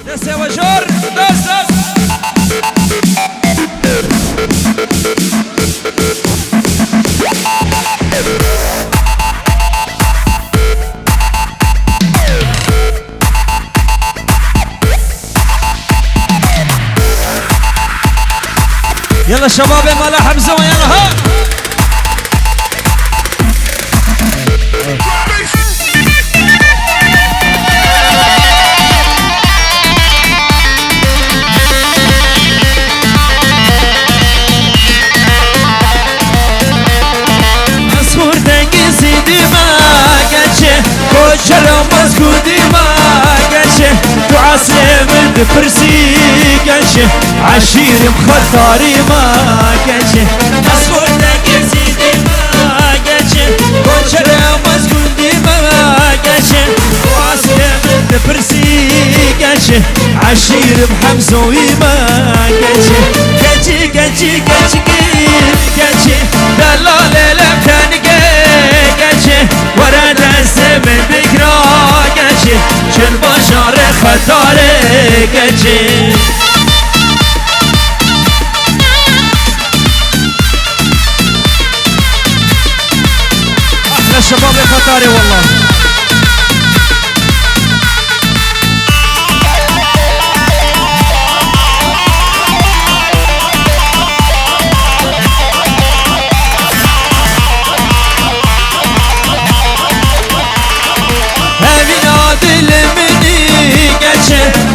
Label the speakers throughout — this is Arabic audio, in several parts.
Speaker 1: دس يا وجور دس يلا شباب يا مالا حمزة يلا ها مسخور دنگی سیدی ما گچه کوچلو مسکودی ما گچه تو عسل من دپرسی گچه عشیر مخطاری ما گچه مسخور دنگی سیدی ما گچه کوچلو مسکودی ما گچه تو عسل من دپرسی گچه عشیر محمزوی ما گچه گچه گچه گچه گچه دلال لمتنگه گچه ورد از من بگرا گچه چن باشار خطاره گچه احلى شباب خطاره والله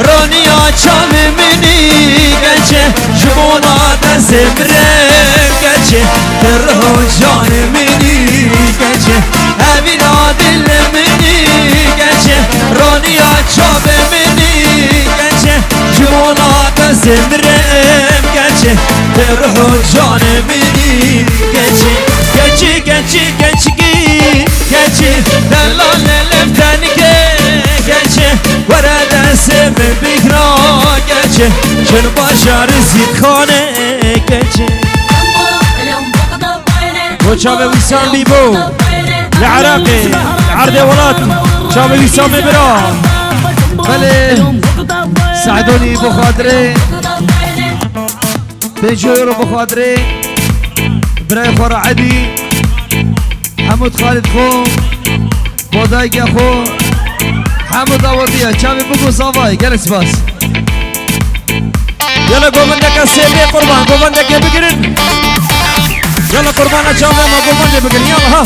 Speaker 1: رونیا چام منی گچه جمونا دزمرم گچه درو جان منی گچه همینا دل منی گچه رونیا چام منی گچه جمونا دزمرم گچه درو جان منی گچه گچه گچه گچه گچه دلال لفتنگه گچه ورد اسم بگرا گچه چن باشار زید خانه گچه وشاب وسام بيبو العراقي عرض ولات شاب وسام برا بله سعدوني بخاطري بنجويرو بخاطري براي خور عدي حمود خالد خو بودايق خو حمود داودية شابي بكو صافاي قالك سباس يلا قومندك السيبي قربان قومندك يا بقرن يلا قربان شابي ما قومندك يا بقرن يلا ها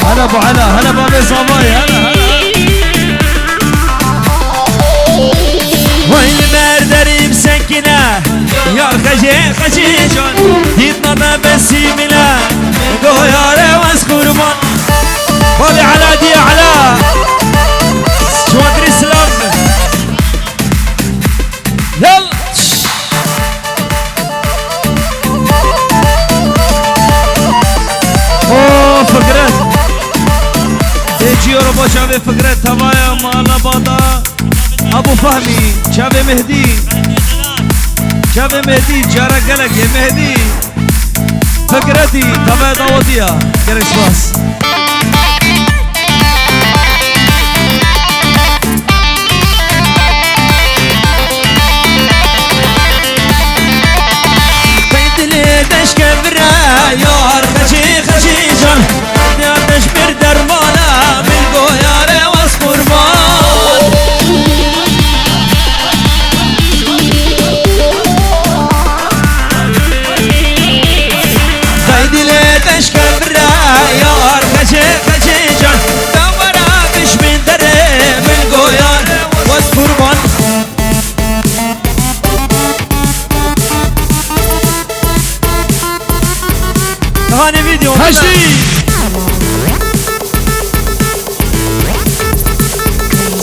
Speaker 1: هلا ابو علا هلا بابي صافاي هلا وين المردري مسكنه يا خجي خجيجون ديتنا ما بسيمنا قو يا روز قربان بالي على دي على شو ادري سلام يلا اوه فقرت تيجي يوروبا شافي فقرت هوايا مالا بادا ابو فهمي شافي مهدي شافي مهدي جارة قلق يا مهدي فقرتي تبع داودية قلق سباس بيت لي دش كبرى يار خشي خشي جان يا دش بردر مالا من قويار واسقربان بيت لي دش كبرى يار خشي خشي جان دورا بش من دره من قويار واسقربان هاني فيديو هشتي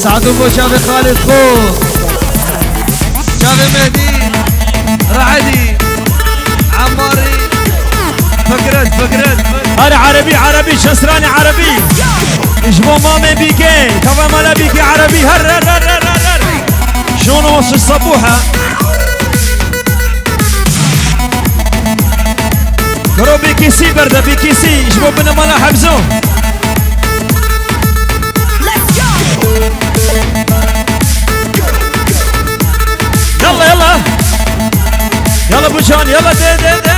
Speaker 1: سعد ابو شافي خالد خو شافي مهدي رعدي عماري فقرت هذا عربي شسراني عربي جبو مامي بيكي طبعا مالا بيكي عربي هر هر هر هر هر شلون وصل الصبوحة قرو بيكي سي بردة بيكي سي جبو بنا مالا حبزو يلا يلا يلا بوجان يلا دي دي دي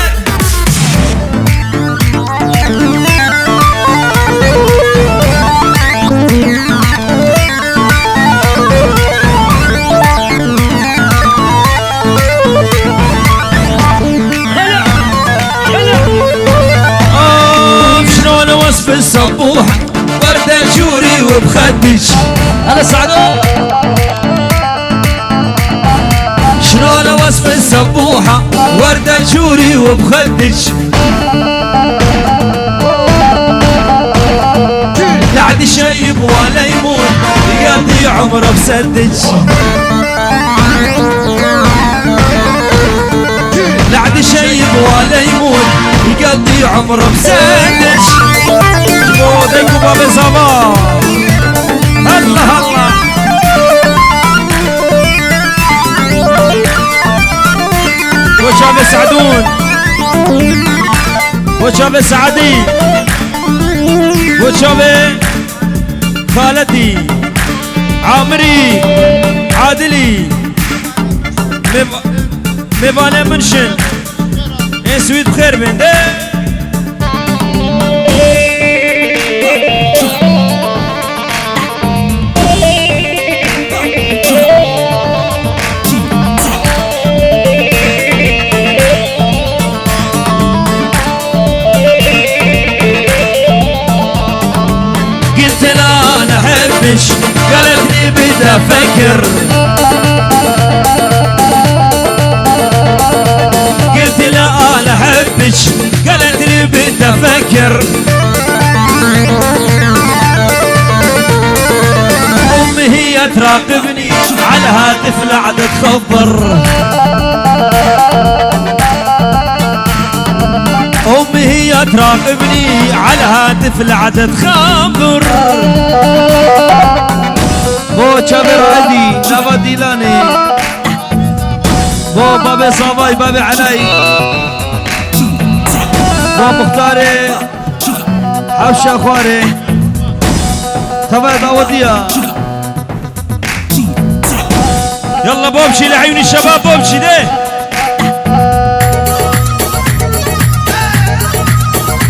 Speaker 1: شلون وصف الصبوحة وردة جوري وبخدش هلا سعدو شلون وصف الصبوحة وردة جوري وبخدش لعد شيب ولا يموت يقضي عمره بسدج لعد شيب ولا يموت يقضي عمره بسدج جبودك وبابي صباح هلا هلا وشاب سعدون وشاب سعدي وشاب خالدي عامري عادلي ميفانا منشن سويد بخير بين قالتني بدي افكر قلت لا انا احبك قالتني بدي افكر امي هي تراقبني على هاتف لعد تخبر امي هي تراقبني على هاتف لعد تخبر بو شابر عدي لابا ديلاني بو بابي صباي بابي علي بو مختاري حبشة خواري تبا داودية يلا بوبشي لعيوني الشباب بوبشي ده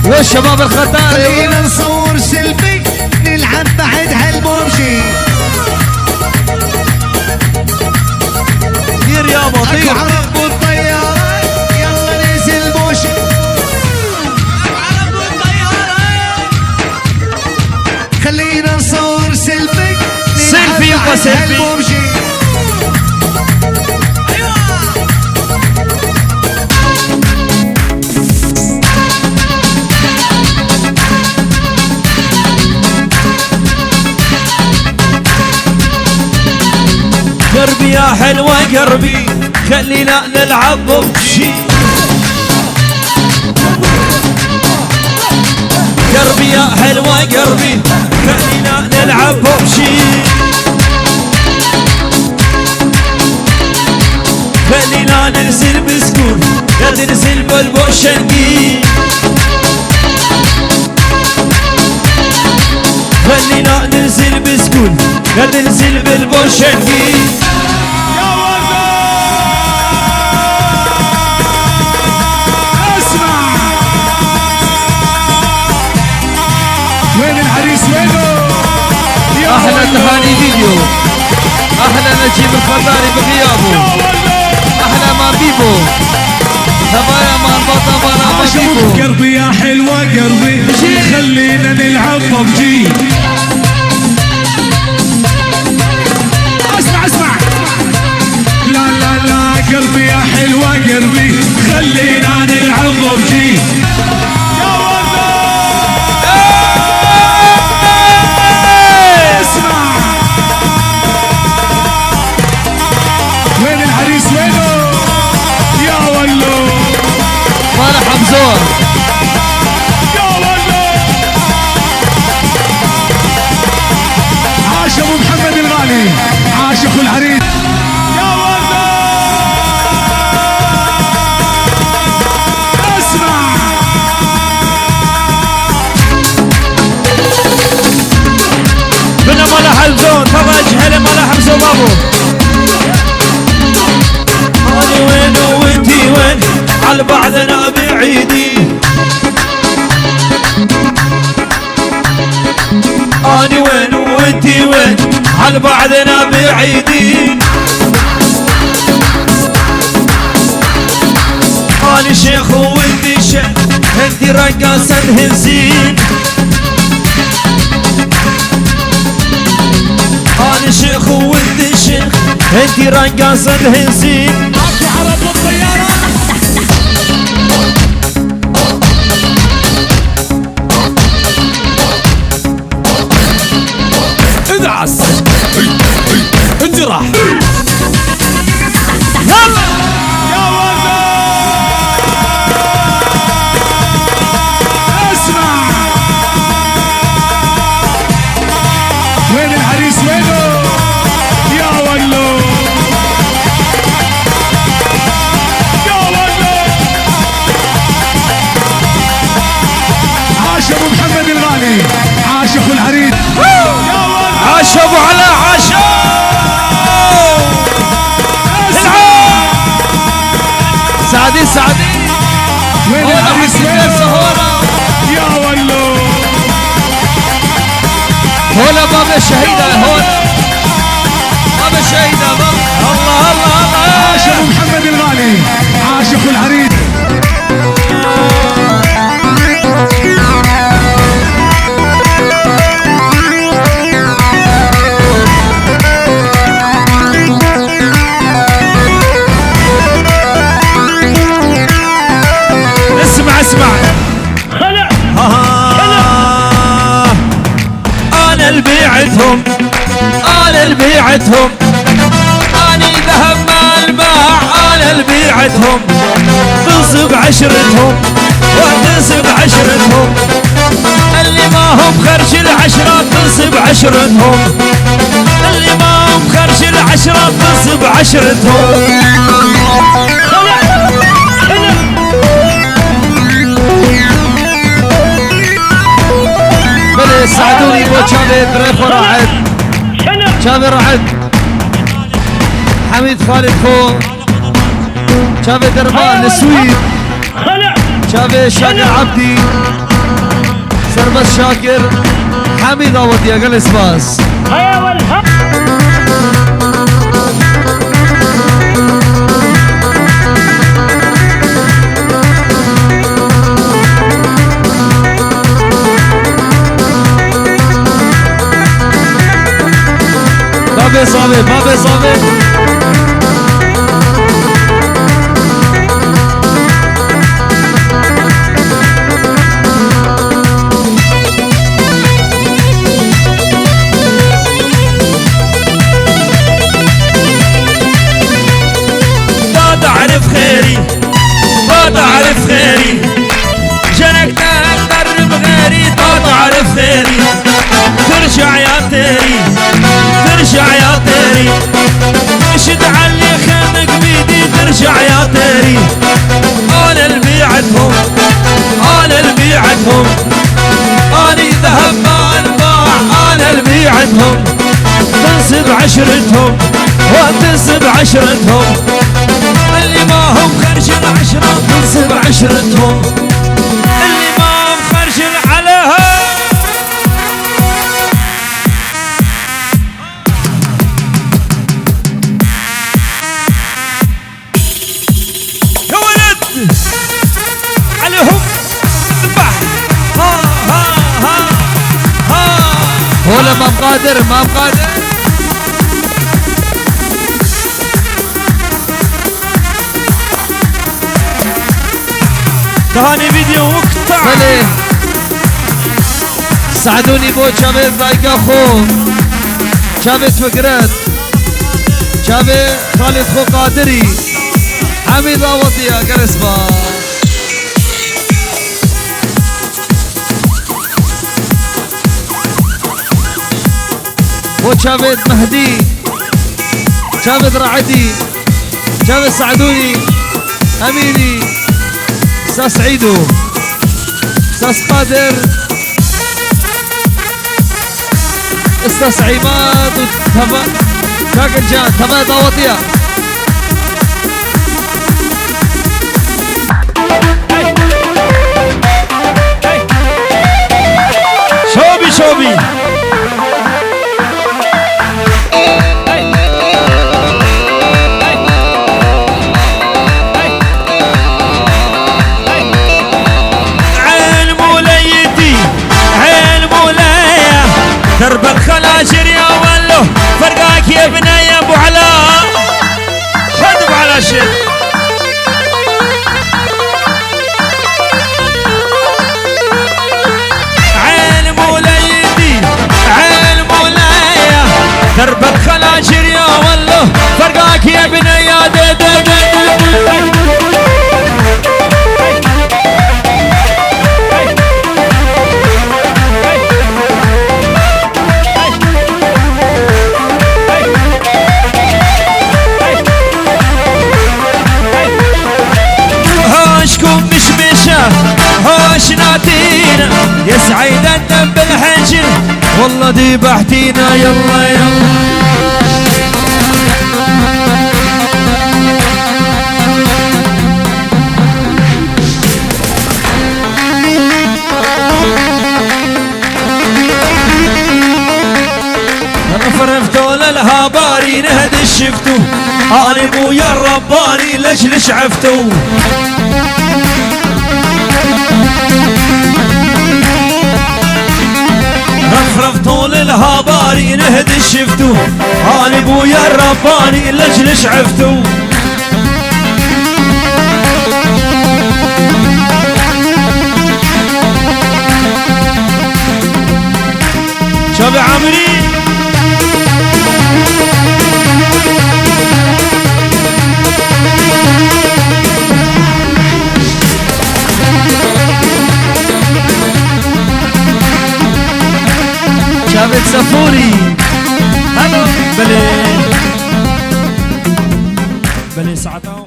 Speaker 1: والشباب الختاري
Speaker 2: خلينا نصور سيلفي نلعب بعد هالبوبشي
Speaker 1: طير يابا طير
Speaker 2: عرب والطيارة يلا ننزل بوشي عرب والطيارة خلينا نصور سيلفي
Speaker 1: سيلفي يبقى سيلفي قربي يا حلوة قربي خلينا نلعب بشي قربي يا حلوة قربي خلينا نلعب بشي خلينا ننزل بسكون ننزل بالبوشنقي خلينا ننزل بسكون ننزل بالبوشنقي احلى تهاني فيديو احلى نجيب الخضاري بغيابه احلى ما بيبو تبايا ما البطا ما بيبو
Speaker 2: قلبي يا حلوة قلبي خلينا نلعب ببجي اسمع اسمع لا لا لا قلبي يا حلوة قلبي خلينا نلعب ببجي الغالي عاشق العريس يا ولد اسمع
Speaker 1: بنا مالا حلزون تبع جهل مالا حمزة بابو أنا وين وانتي وين على بعضنا بعيدين أنا وين وانتي وين على بعضنا بعيدين أنا شيخ وانتي شيخ انتي رقاصة هزين أنا شيخ وانتي شيخ انتي رقاصة هزين
Speaker 2: عطوا عرب الطيارة ادعس انجرح يلا يا ولد اسمع وين العريس وينه يا ولو يا ولو عاش ابو محمد الغالي عاشق العريس يا ولد
Speaker 1: عاش ابو علاء عاش سعدي سعدي
Speaker 2: وين العريس وينه يا ولو
Speaker 1: هولا بابا الشهيدة هولا بابا الشهيدة بابا الله الله الله
Speaker 2: عاش ابو محمد الغالي عاشق العريس
Speaker 1: اسمع اسمع خلع انا اللي بيعتهم انا اللي بيعتهم انا ذهب ما الباع انا اللي بيعتهم تصب عشرتهم وتصب عشرتهم اللي ما هم خرج العشرة تصب عشرتهم اللي ما هم خرج العشرة تصب عشرتهم بلي ساعدوني بو شافي بريخو راحت شافي راحت حميد خالد خو شافي دربان السويد شافي شاكر عبدي سربس شاكر حميد اودي اقل اسباس بابي صابي بابي صابي ما تعرف خيري ما تعرف خيري جنك تقرب غيري ما تعرف خيري ترجع يا تيري ترجع يا تيري اشد علي خيمك بيدي ترجع يا تيري انا اللي بيعتهم انا اللي بيعتهم انا ذهب ما انباع انا اللي بيعتهم تنسب عشرتهم وتنسب عشرتهم اللي ما هم خرج العشرة تنسب عشرتهم اللي ما هم خرج عليها عليهم ولا ما بقادر ما بقادر ثاني فيديو مقطع ساعدوني بو شافي ضايق اخو شافي فكرت شافي خالد خو قادري حميد عوضي اقل اسمه شافت مهدي، شافت رعدي، شافت سعدوني، اميني، استاذ سعيدو، استاذ قادر، استاذ عماد شاكر جان تمام ضوطية. شوبي شوبي درب الخلاجر يا ولو فرقاك يا ابني يا ابو علاء خد ابو علاء شيخ عين موليدي عين مولايا درب الخلاجر يا ولو فرقاك يا ابني يا دي دي دي هوش نادينا يا سعيد الدم بالحجر والله ذبحتينا يلا يلا انا فرفتوا للهاباري نهد الشفتو انا ابويا الرباني ليش عفتو رفرف طول الهاباري نهد الشفتو انا ابويا الرباني ليش عفتو شابي عمري شابت سفوري هلو بلي ساعتها